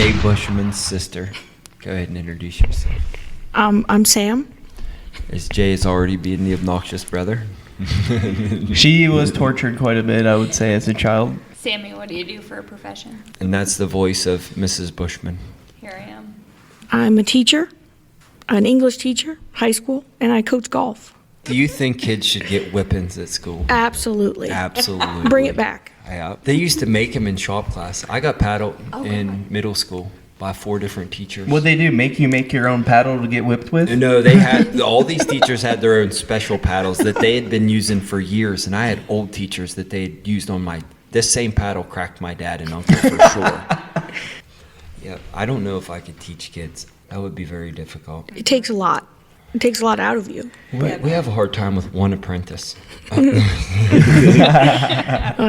Jay Bushman's sister. Go ahead and introduce yourself. I'm Sam. As Jay is already being the obnoxious brother. She was tortured quite a bit, I would say, as a child. Sammy, what do you do for a profession? And that's the voice of Mrs. Bushman. Here I am. I'm a teacher, an English teacher, high school, and I coach golf. Do you think kids should get whippings at school? Absolutely. Absolutely. Bring it back. Yeah. They used to make them in shop class. I got paddled in middle school by 4 different teachers. What'd they do? Make you make your own paddle to get whipped with? No, they had all these teachers had their own special paddles that they had been using for years, and I had old teachers that they had used on my. This same paddle cracked my dad and uncle for sure. Yeah, I don't know if I could teach kids. That would be very difficult. It takes a lot. It takes a lot out of you. We have a hard time with one apprentice. Oh,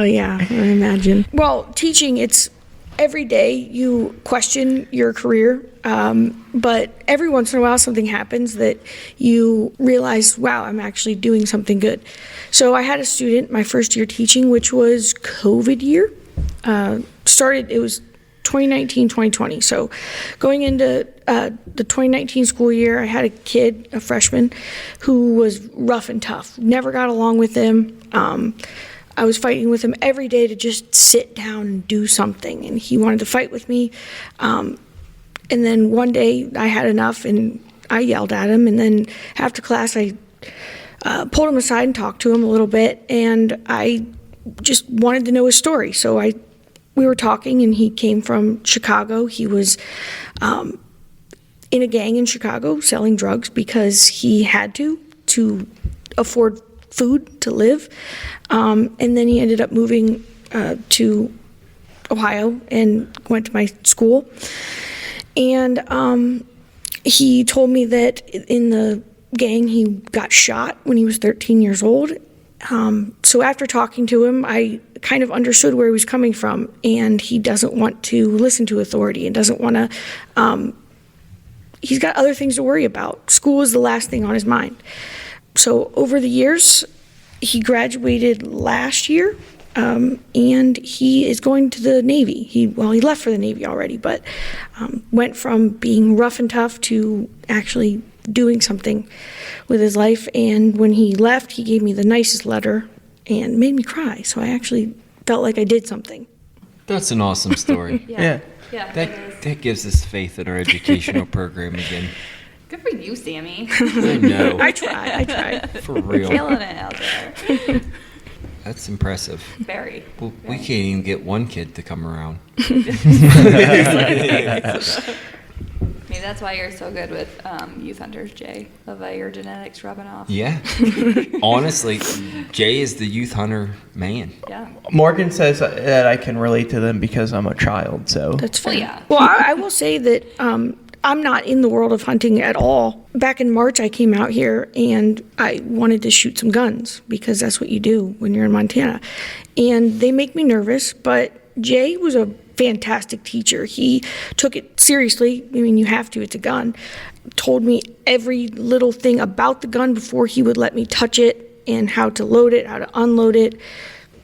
yeah, I imagine. Well, teaching, it's every day you question your career, but every once in a while something happens that you realize, wow, I'm actually doing something good. So I had a student my first year teaching, which was COVID year. It was 2019, 2020. So going into the 2019 school year, I had a kid, a freshman, who was rough and tough. Never got along with him. I was fighting with him every day to just sit down and do something, and he wanted to fight with me. And then one day I had enough, and I yelled at him, and then after class I pulled him aside and talked to him a little bit, and I just wanted to know his story. So we were talking, and he came from Chicago. He was in a gang in Chicago selling drugs because he had to afford food to live. And then he ended up moving to Ohio and went to my school. And he told me that in the gang he got shot when he was 13 years old. So after talking to him, I kind of understood where he was coming from, and he doesn't want to listen to authority and doesn't want to, he's got other things to worry about. School is the last thing on his mind. So over the years, he graduated last year, and he is going to the Navy. He left for the Navy already, but went from being rough and tough to actually doing something with his life. And when he left, he gave me the nicest letter and made me cry. So I actually felt like I did something. That's an awesome story. Yeah. That gives us faith in our educational program again. Good for you, Sammy. I know. I tried. For real. Killing it out there. That's impressive. Very. Well, we can't even get one kid to come around. Maybe that's why you're so good with youth hunters, Jay, of your genetics rubbing off. Yeah. Honestly, Jay is the youth hunter man. Yeah. Morgan says that I can relate to them because I'm a child, so. That's fair. Well, yeah. Well, I will say that I'm not in the world of hunting at all. Back in March, I came out here and I wanted to shoot some guns because that's what you do when you're in Montana. And they make me nervous, but Jay was a fantastic teacher. He took it seriously. I mean, you have to, it's a gun. Told me every little thing about the gun before he would let me touch it and how to load it, how to unload it.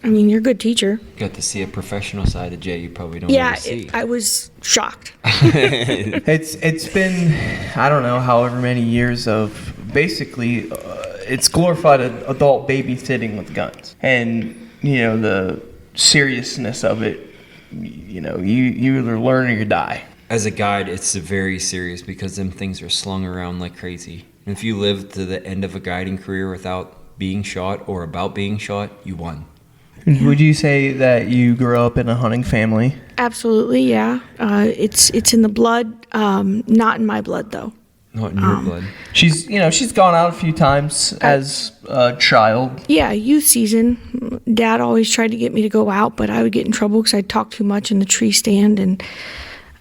I mean, you're a good teacher. Got to see a professional side of Jay you probably don't ever see. I was shocked. It's been, I don't know, however many years of basically, it's glorified adult babysitting with guns. And, the seriousness of it, you either learn or you die. As a guide, it's very serious because them things are slung around like crazy. And if you live to the end of a guiding career without being shot or about being shot, you won. Would you say that you grew up in a hunting family? Absolutely, yeah. It's in the blood, not in my blood though. Not in your blood. She's gone out a few times as a child. Yeah, youth season. Dad always tried to get me to go out, but I would get in trouble because I'd talk too much in the tree stand, and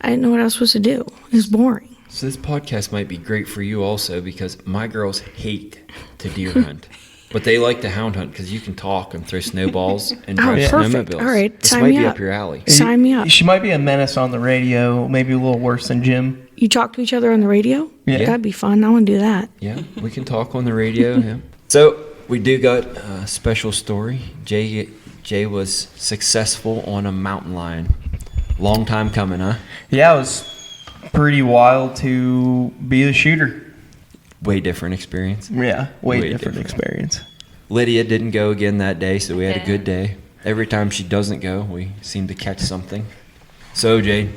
I didn't know what I was supposed to do. It was boring. So this podcast might be great for you also because my girls hate to deer hunt. But they like to hound hunt because you can talk and throw snowballs and drive perfect. snowmobiles. All right, this sign might me be up. up your alley. Sign me up. She might be a menace on the radio, maybe a little worse than Jim. You talk to each other on the radio? Yeah. That'd be fun. I want to do that. Yeah, we can talk on the radio. Yeah. So we do got a special story. Jay was successful on a mountain lion. Long time coming, huh? Yeah, it was pretty wild to be the shooter. Way different experience. Yeah, way different different. experience. Lydia didn't go again that day, so we had a good Didn't. day. Every time she doesn't go, we seem to catch something. So, Jade,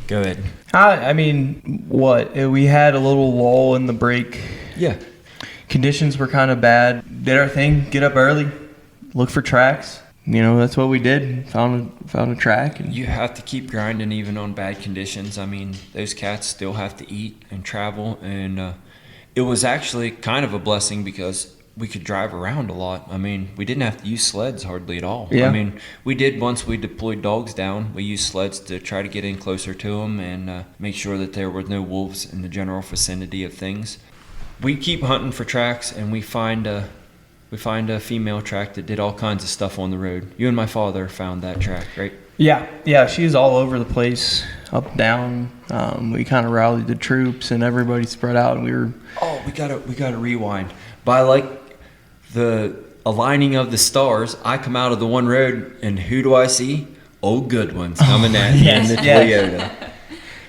go ahead. I mean, what? We had a little lull in the break. Yeah. Conditions were kind of bad. Did our thing, get up early, look for tracks. You know, that's what we did. Found a track. And You have to keep grinding even on bad conditions. I mean, those cats still have to eat and travel, and it was actually kind of a blessing because we could drive around a lot. I mean, we didn't have to use sleds hardly at all. Yeah. I mean, we did once we deployed dogs down. We used sleds to try to get in closer to them and make sure that there were no wolves in the general vicinity of things. We keep hunting for tracks, and we find a female track that did all kinds of stuff on the road. You and my father found that track, right? yeah, she's all over the place, up, down. We kind of rallied the troops, and everybody spread out, and we were. Oh, we gotta rewind. By like the aligning of the stars, I come out of the one road, and who do I see? Old Goodwin's coming at me in the Toyota.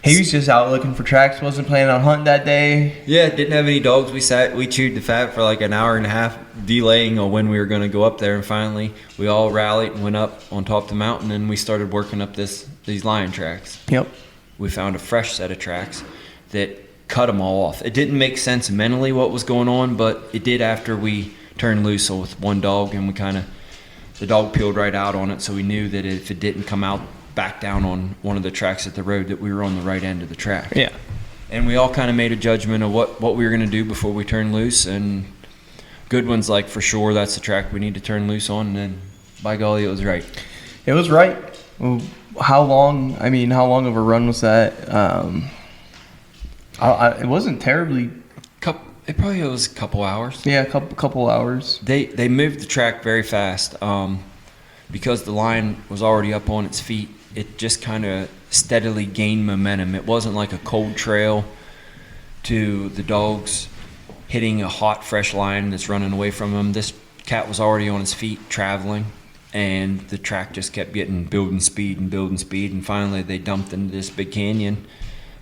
He was just out looking for tracks. Wasn't planning on hunting that day. Yeah, didn't have any dogs. We chewed the fat for like an hour and a half, delaying on when we were going to go up there. And finally, we all rallied and went up on top of the mountain, and we started working up these lion tracks. Yep. We found a fresh set of tracks that cut them all off. It didn't make sense mentally what was going on, but it did after we turned loose with one dog, and the dog peeled right out on it, so we knew that if it didn't come out back down on one of the tracks at the road, that we were on the right end of the track. Yeah. And we all kind of made a judgment of what we were going to do before we turned loose, and Goodwin's like, for sure, that's the track we need to turn loose on, and then, by golly, it was right. It was right. Well, how long of a run was that? It wasn't terribly. It probably was a couple hours. Yeah, a couple hours. They moved the track very fast because the lion was already up on its feet. It just kind of steadily gained momentum. It wasn't like a cold trail to the dogs hitting a hot, fresh lion that's running away from them. This cat was already on his feet traveling, and the track just kept building speed, and finally they dumped into this big canyon,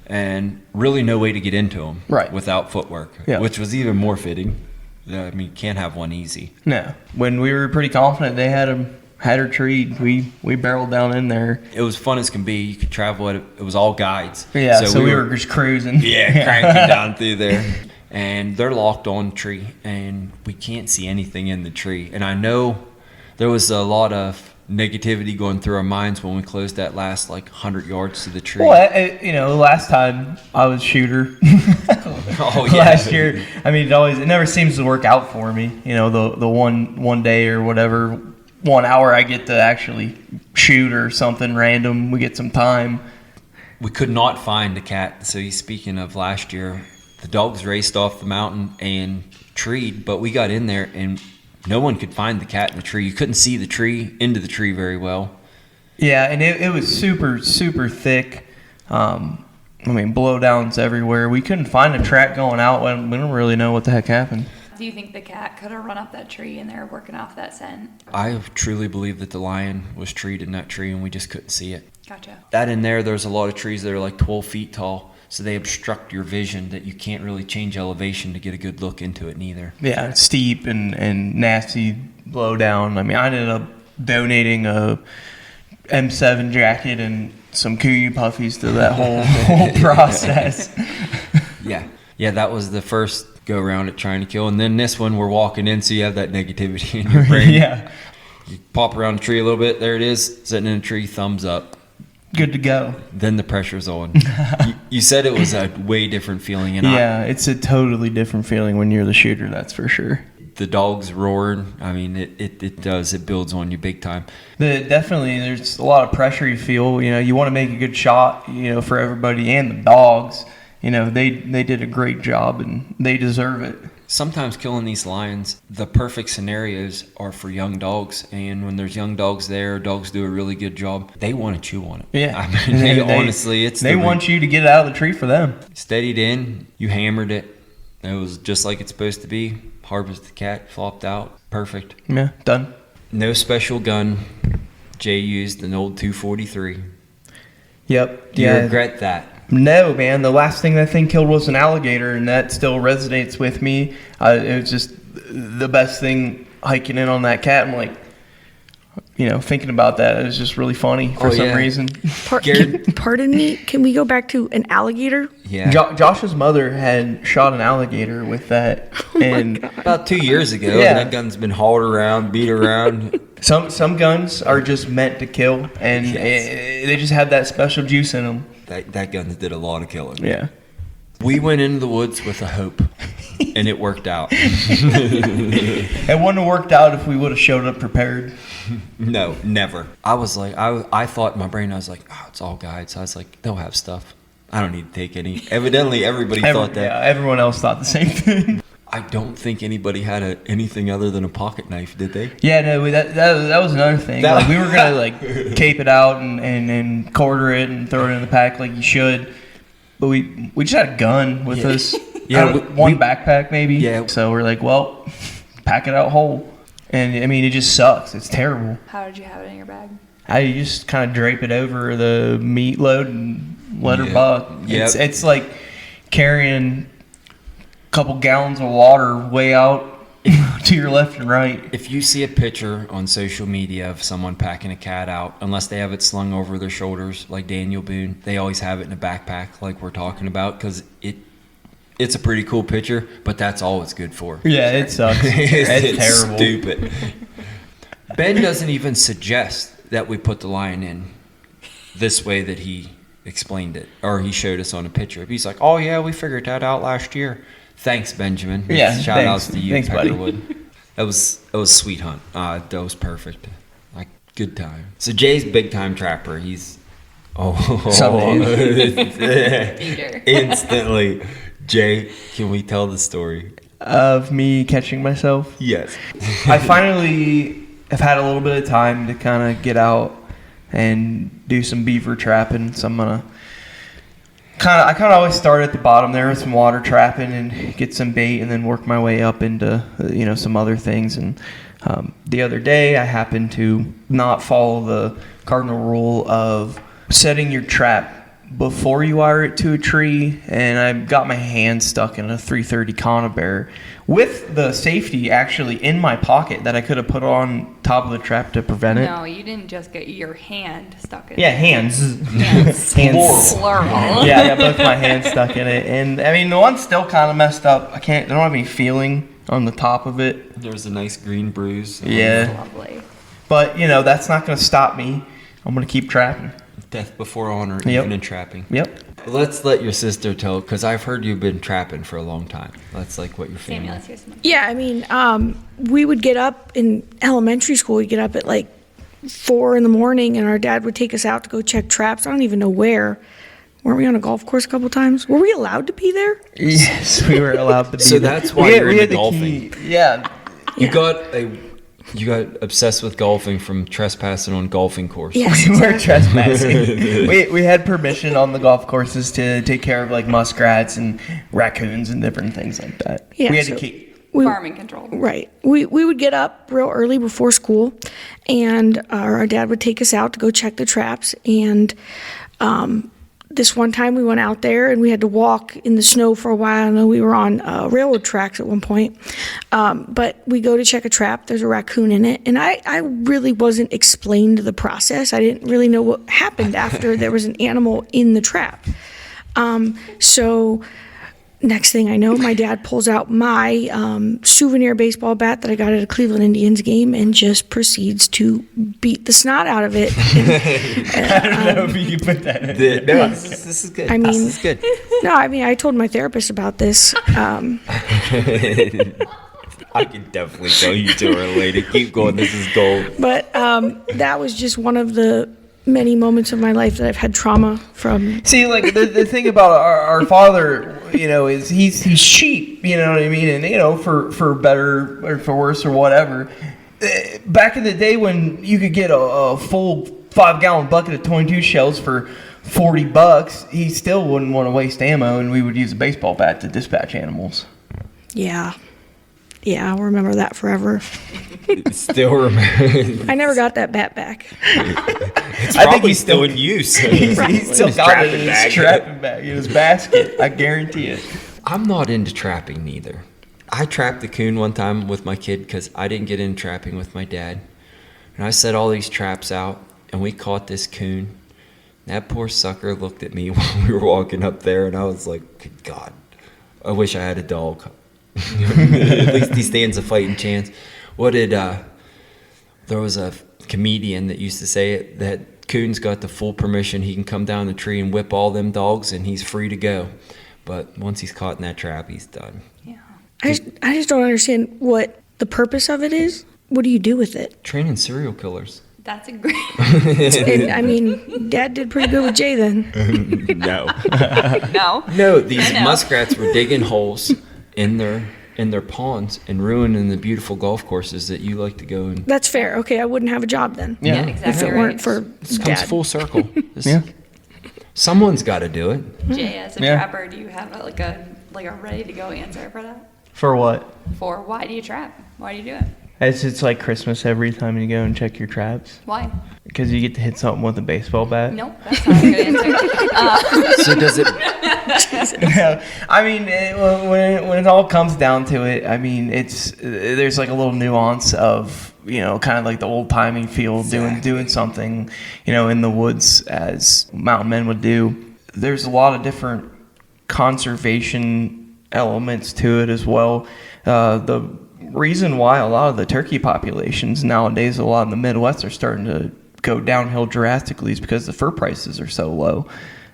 and really no way to get into them without footwork, which was even more fitting. I mean, you can't have one easy. No. When we were pretty confident they had her treed, we barreled down in there. It was fun as can be. You could travel at it was all guides. Yeah, so we were just cruising. Yeah, cranking down through there. And they're locked on tree, and we can't see anything in the tree. And I know there was a lot of negativity going through our minds when we closed that last 100 yards to the tree. Well, last time I was shooter. Oh yeah. Last year, I mean, it never seems to work out for me. You know, the one day or whatever, 1 hour I get to actually shoot or something random. We get some time. We could not find the cat. So speaking of last year, the dogs raced off the mountain and treed, but we got in there and no one could find the cat in the tree. You couldn't see the tree into the tree very well. Yeah, and it was super, super thick. Blowdowns everywhere. We couldn't find a track going out. We don't really know what the heck happened. Do you think the cat could have run up that tree and they were working off that scent? I truly believe that the lion was treed in that tree and we just couldn't see it. Gotcha. That in there's a lot of trees that are 12 feet tall, so they obstruct your vision that you can't really change elevation to get a good look into it neither. Yeah, it's steep and nasty blowdown. I mean, I ended up donating a M7 jacket and some Kuyu puffies to that whole process. Yeah, that was the first go around at trying to kill, and then this one we're walking in, so you have that negativity in your brain. Yeah. You pop around the tree a little bit, there it is, sitting in a tree, thumbs up. Good to go. Then the pressure's on. You said it was a way different feeling. And yeah, it's a totally different feeling when you're the shooter, that's for sure. The dogs roaring, I mean, it does. It builds on you big time. Definitely, there's a lot of pressure you feel. You know, you want to make a good shot, for everybody and the dogs. They did a great job, and they deserve it. Sometimes killing these lions, the perfect scenarios are for young dogs. And when there's young dogs there, dogs do a really good job. They want to chew on it. Yeah. I mean, honestly, they want you to get it out of the tree for them. Steadied in, you hammered it. It was just like it's supposed to be. Harvested the cat, flopped out. Perfect. Yeah, done. No special gun. Jay used an old 243. Yep. Do you regret that? No, man. The last thing that thing killed was an alligator, and that still resonates with me. It was just the best thing hiking in on that cat. I'm like, thinking about that, it was just really funny for some reason. Pardon me, can we go back to an alligator? Yeah. Josh's mother had shot an alligator with that, and About 2 years ago, Yeah. and that gun's been hauled around, beat around. some guns are just meant to kill, and Yes. they just have that special juice in them. That gun did a lot of killing. Yeah. We went into the woods with a hope, and it worked out. It wouldn't have worked out if we would have showed up prepared. No, never. I was like, I thought in my brain, I was like, oh, it's all guides. I was like, they'll have stuff. I don't need to take any. Evidently, everybody thought that. Yeah, everyone else thought the same thing. I don't think anybody had anything other than a pocket knife, did they? Yeah, no, that was another thing. Like, we were gonna cape it out and quarter it and throw it in the pack like you should, but we just had a gun with us. Yeah, one backpack maybe. Yeah. So we're like, well, pack it out whole, and I mean it just sucks. It's terrible. How did you have it in your bag? I just kind of drape it over the meat load and let her Yeah. buck. Yep. It's like carrying a couple gallons of water way out to your left and right. If you see a picture on social media of someone packing a cat out, unless they have it slung over their shoulders like Daniel Boone, they always have it in a backpack like we're talking about, because it's a pretty cool picture, but that's all it's good for. Yeah, it sucks. It's terrible. Stupid. Ben doesn't even suggest that we put the lion in this way that he explained it, or he showed us on a picture. He's like, oh yeah, we figured that out last year. Thanks, Benjamin. Yeah, Shout thanks. outs to you, Thanks, buddy. Peckerwood. It was a sweet hunt. That was perfect. Like, good time. So Jay's big time trapper. He's Peter. instantly. Jay, can we tell the story? Of me catching myself. Yes. I finally have had a little bit of time to kind of get out and do some beaver trapping. So I'm gonna I kind of always start at the bottom there with some water trapping and get some bait, and then work my way up into some other things. And the other day I happened to not follow the cardinal rule of setting your trap before you wire it to a tree, and I got my hand stuck in a 330 conibear with the safety actually in my pocket that I could have put on top of the trap to prevent it. No, you didn't just get your hand stuck in Yeah, it. hands. Hands. Hands. Plural. Yeah, I got both my hands stuck in it, and I mean the one's still kind of messed up. I don't have any feeling on the top of it. There's a nice green bruise. Yeah, Lovely. but that's not going to stop me. I'm going to keep trapping. Death before honor, Yep. even in trapping. Yep. Let's let your sister tell, because I've heard you've been trapping for a long time. That's like what your family. Samuel, let's hear some. Yeah, I mean, we would get up in elementary school. We'd get up at like 4 in the morning, and our dad would take us out to go check traps. I don't even know where. Weren't we on a golf course a couple times? Were we allowed to be there? Yes, we were allowed to be. So there. that's why We had- you're we into had the golfing. key. Yeah. You got obsessed with golfing from trespassing on golfing courses. Yes, We were exactly. trespassing. we had permission on the golf courses to take care of like muskrats and raccoons and different things like that. Yeah, we had so- to keep. Farming control. Right. We would get up real early before school, and our dad would take us out to go check the traps. And this one time we went out there and we had to walk in the snow for a while. I know we were on railroad tracks at one point. But we go to check a trap. There's a raccoon in it. And I really wasn't explained the process. I didn't really know what happened after there was an animal in the trap. So next thing I know, my dad pulls out my souvenir baseball bat that I got at a Cleveland Indians game and just proceeds to beat the snot out of it. I don't know if you can put that in. No, this is good. I mean- this is good. No, I mean, I told my therapist about this. I can definitely tell you two are related. Keep going. This is gold. But that was just one of the many moments of my life that I've had trauma from. See, like the thing about our father, is he's cheap, you know what I mean, and for better or for worse or whatever. Back in the day when you could get a full 5-gallon bucket of 22 shells for $40, he still wouldn't want to waste ammo, and we would use a baseball bat to dispatch animals. Yeah. Yeah, I'll remember that forever. Still remember. I never got that bat back. It's I think probably he's still in use. He's still got it in his trapping bag, in his basket. I guarantee it. I'm not into trapping neither. I trapped the coon one time with my kid because I didn't get into trapping with my dad. And I set all these traps out, and we caught this coon. That poor sucker looked at me while we were walking up there, and I was like, good God, I wish I had a dog. At least he stands a fighting chance. There was a comedian that used to say it, that coon's got the full permission. He can come down the tree and whip all them dogs, and he's free to go. But once he's caught in that trap, he's done. Yeah. I just don't understand what the purpose of it is. What do you do with it? Training serial killers. That's a great. And, I mean, Dad did pretty good with Jay then. No. No. No, these I know. muskrats were digging holes in their ponds and ruining the beautiful golf courses that you like to go and. That's fair. Okay, I wouldn't have a job then. Yeah, Yeah. exactly. If it right. weren't for This comes Dad. full circle. Yeah. Someone's got to do it. Jay, as a Yeah. trapper, do you have a ready to go answer for that? For what? For why do you trap? Why do you do it? It's like Christmas every time you go and check your traps. Why? Because you get to hit something with a baseball bat. Nope, that's not a good answer. So does it? Yeah, I mean, when it all comes down to it, I mean, there's like a little nuance of, kind of like the old timing feel, doing something, in the woods as mountain men would do. There's a lot of different conservation elements to it as well. The reason why a lot of the turkey populations nowadays, a lot in the Midwest, are starting to go downhill drastically is because the fur prices are so low.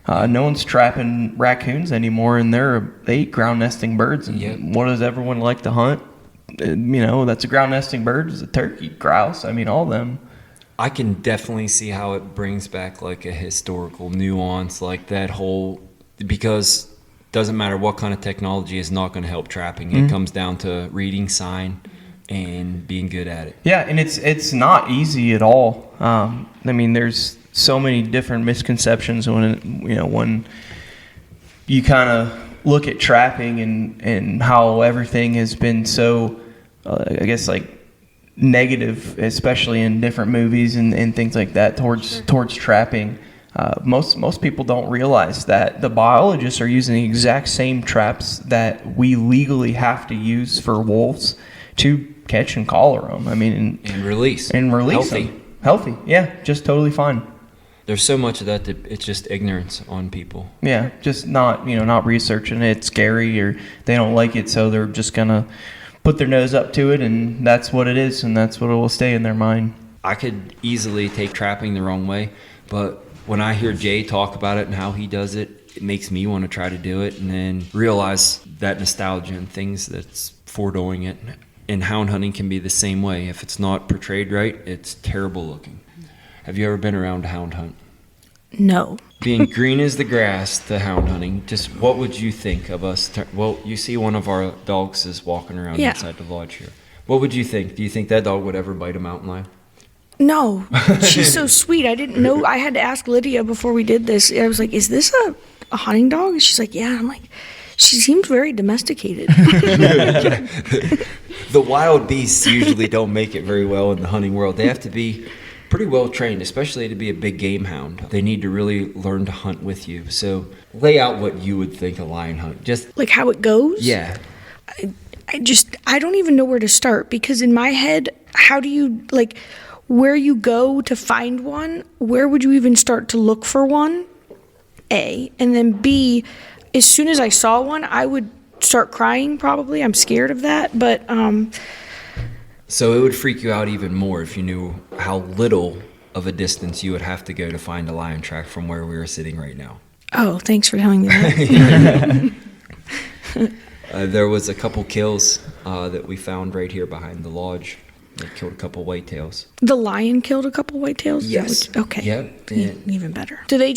No one's trapping raccoons anymore, and they eat ground nesting birds. And Yep. what does everyone like to hunt? That's a ground nesting bird. Is a turkey, grouse. I mean, all them. I can definitely see how it brings back like a historical nuance, like that whole, because it doesn't matter what kind of technology is not going to help trapping. It comes down to reading sign and being good at it. Yeah, and it's not easy at all. I mean, there's so many different misconceptions when you kind of look at trapping and how everything has been so, I guess, like negative, especially in different movies and things like that towards trapping. Most people don't realize that the biologists are using the exact same traps that we legally have to use for wolves to catch and collar them. I mean, And release. Healthy. them. Healthy, yeah, just totally fine. There's so much of that it's just ignorance on people. Yeah, just not researching it. It's scary, or they don't like it, so they're just gonna put their nose up to it, and that's what it is, and that's what will stay in their mind. I could easily take trapping the wrong way, but when I hear Jay talk about it and how he does it, it makes me want to try to do it, and then realize that nostalgia and things that's foredoing it. And hound hunting can be the same way. If it's not portrayed right, it's terrible looking. Have you ever been around a hound hunt? No. Being green as the grass, the hound hunting, just what would you think of us? Well, you see one of our dogs is walking around Yeah. inside the lodge here. What would you think? Do you think that dog would ever bite a mountain lion? No. She's so sweet. I didn't know. I had to ask Lydia before we did this. I was like, is this a hunting dog? And she's like, yeah. I'm like, she seems very domesticated. The wild beasts usually don't make it very well in the hunting world. They have to be pretty well trained, especially to be a big game hound. They need to really learn to hunt with you. So lay out what you would think a lion hunt. Just, Like how it goes? yeah. I don't even know where to start, because in my head, how do you, like, where you go to find one, where would you even start to look for one? A. And then B, as soon as I saw one, I would start crying probably. I'm scared of that. But So it would freak you out even more if you knew how little of a distance you would have to go to find a lion track from where we are sitting right now. oh, thanks for telling me that. There was a couple kills that we found right here behind the lodge. They killed a couple whitetails. The lion killed a couple whitetails? Is that Yes. okay. Yep. Even better. Do they you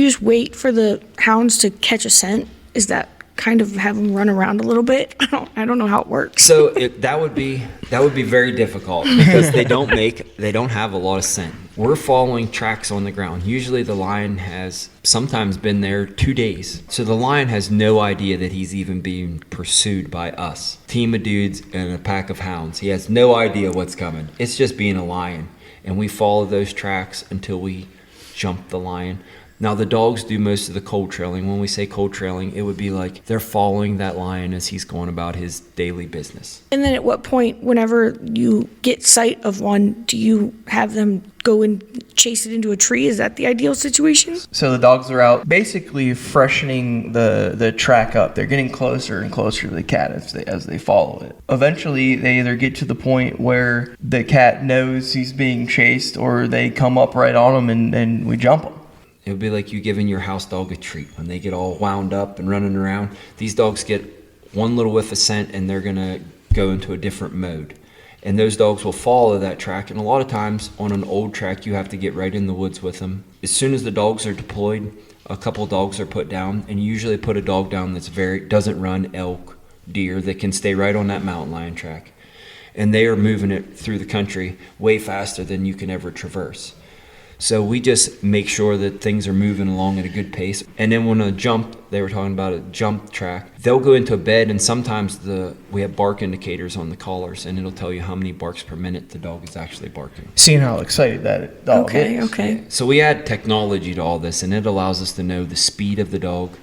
just wait for the hounds to catch a scent? Is that kind of have them run around a little bit? I don't know how it works. So that would be very difficult because they don't have a lot of scent. We're following tracks on the ground. Usually the lion has sometimes been there 2 days. So the lion has no idea that he's even being pursued by us. Team of dudes and a pack of hounds. He has no idea what's coming. It's just being a lion. And we follow those tracks until we jump the lion. Now the dogs do most of the cold trailing. When we say cold trailing, it would be like they're following that lion as he's going about his daily business. And then at what point, whenever you get sight of one, do you have them go and chase it into a tree? Is that the ideal situation? So the dogs are out basically freshening the track up. They're getting closer and closer to the cat as they follow it. Eventually, they either get to the point where the cat knows he's being chased, or they come up right on him and we jump him. It would be like you giving your house dog a treat. When they get all wound up and running around, these dogs get one little whiff of scent and they're going to go into a different mode. And those dogs will follow that track. And a lot of times on an old track, you have to get right in the woods with them. As soon as the dogs are deployed, a couple of dogs are put down. And you usually put a dog down that's doesn't run elk, deer, that can stay right on that mountain lion track. And they are moving it through the country way faster than you can ever traverse. So we just make sure that things are moving along at a good pace. And then when they were talking about a jump track, they'll go into a bed, and sometimes we have bark indicators on the collars, and it'll tell you how many barks per minute the dog is actually barking. Seeing how excited that dog is. Okay. So we add technology to all this, and it allows us to know the speed of the dog,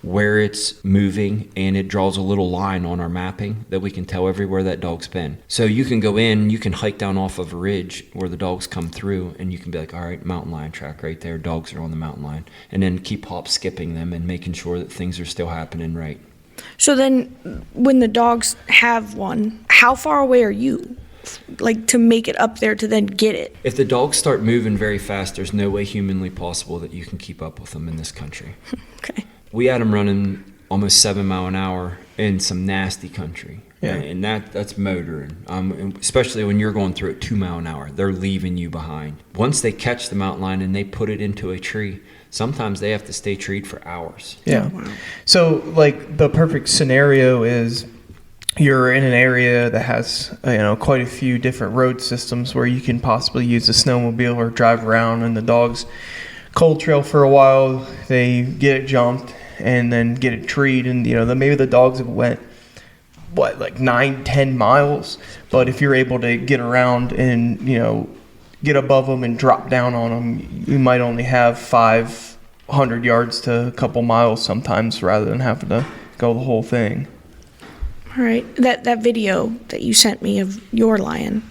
where it's moving, and it draws a little line on our mapping that we can tell everywhere that dog's been. So you can go in, you can hike down off of a ridge where the dogs come through, and you can be like, all right, mountain lion track right there, dogs are on the mountain lion, and then keep hop skipping them and making sure that things are still happening right. So then when the dogs have one, how far away are you? Like to make it up there to then get it? If the dogs start moving very fast, there's no way humanly possible that you can keep up with them in this country. Okay. We had them running almost 7 miles an hour in some nasty country. Yeah. And that's motoring. And especially when you're going through at 2 miles an hour, they're leaving you behind. Once they catch the mountain lion and they put it into a tree, sometimes they have to stay treed for hours. Yeah. Oh, wow. So like the perfect scenario is you're in an area that has quite a few different road systems where you can possibly use a snowmobile or drive around, and the dogs cold trail for a while, they get it jumped and then get it treed, and maybe the dogs have went like 9-10 miles, but if you're able to get around and get above them and drop down on them, you might only have 500 yards to a couple miles sometimes, rather than having to go the whole thing. All right. That video that you sent me of your lion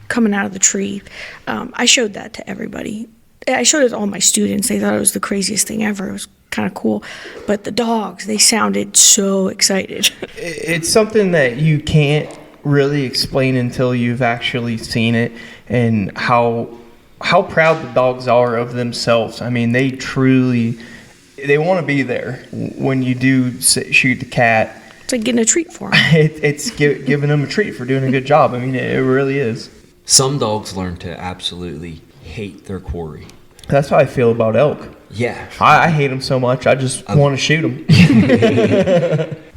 coming out of the tree, I showed that to everybody. I showed it to all my students. They thought it was the craziest thing ever. It was kind of cool. But the dogs, they sounded so excited. It's something that you can't really explain until you've actually seen it, and how proud the dogs are of themselves. I mean, they want to be there when you do shoot the cat. It's like getting a treat for them. It's giving them a treat for doing a good job. I mean, it really is. Some dogs learn to absolutely hate their quarry. That's how I feel about elk. Yeah. I hate them so much, I just want to shoot them.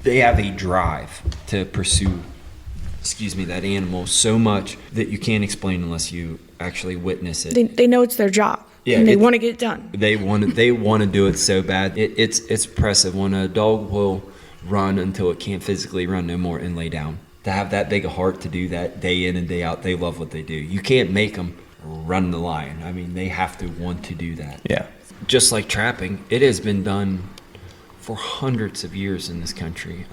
They have a drive to pursue, that animal so much that you can't explain unless you actually witness it. They know it's their job. Yeah, and they want to get it done. They want to do it so bad. It's impressive when a dog will run until it can't physically run no more and lay down. To have that big a heart to do that day in and day out, they love what they do. You can't make them run the lion. I mean, they have to want to do that. Yeah. Just like trapping, it has been done for hundreds of years in this country.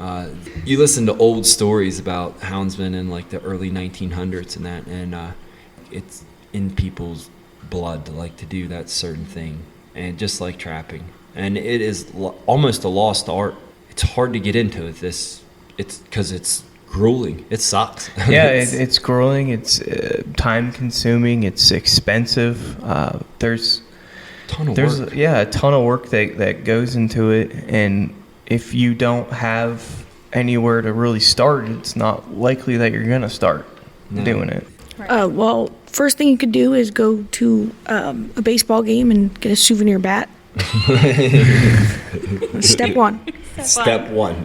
You listen to old stories about houndsmen in like the early 1900s and that, and it's in people's blood to like to do that certain thing, and just like trapping. And it is almost a lost art. It's hard to get into it's because it's grueling. It sucks. Yeah, it's grueling. It's time consuming. It's expensive. There's work. A ton of work that goes into it, and if you don't have anywhere to really start, it's not likely that you're gonna start doing it. Well, first thing you could do is go to a baseball game and get a souvenir bat. Step one. Step one.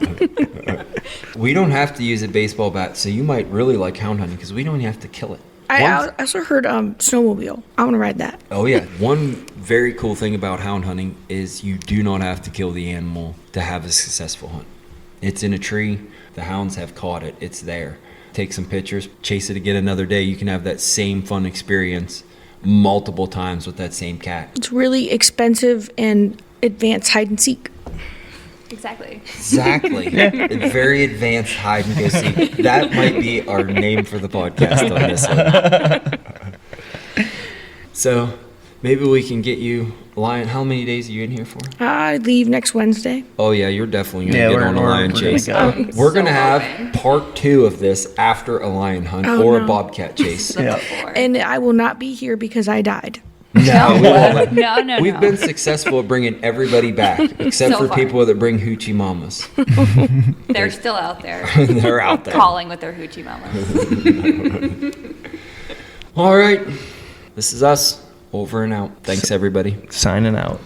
We don't have to use a baseball bat, so you might really like hound hunting because we don't have to kill it. I also heard snowmobile. I want to ride that. Oh yeah. One very cool thing about hound hunting is you do not have to kill the animal to have a successful hunt. It's in a tree. The hounds have caught it. It's there. Take some pictures, chase it again another day. You can have that same fun experience multiple times with that same cat. It's really expensive and advanced hide and seek. Exactly. Exactly. Very advanced hide and go seek. That might be our name for the podcast on this one. So maybe we can get you lion. How many days are you in here for? I leave next Wednesday. Oh yeah, you're definitely gonna get on a lion chase. Gonna go. We're gonna So have hoping. part 2 of this after a lion hunt Oh, or a no. bobcat chase. The Yeah. before. And I will not be here because I died. No, we won't. No. We've been successful at bringing everybody back, except So for far. people that bring hoochie mamas. They're still out there They're out there. calling with their hoochie mamas. All right, this is us. Over and out. Thanks, everybody. Signing out.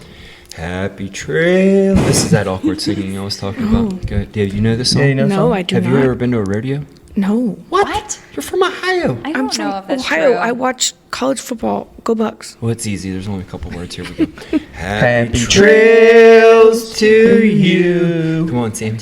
Happy trail. This is that awkward singing I was talking about. Good. Do you know this song? Yeah, you know No, something? I do Have not. you ever been to a rodeo? No. What? You're from Ohio. I I'm don't from know if that's Ohio. true. I watch college football. Go Bucks. Well, it's easy. There's only a couple words. Here we go. Happy trails to you. Come on, Sam.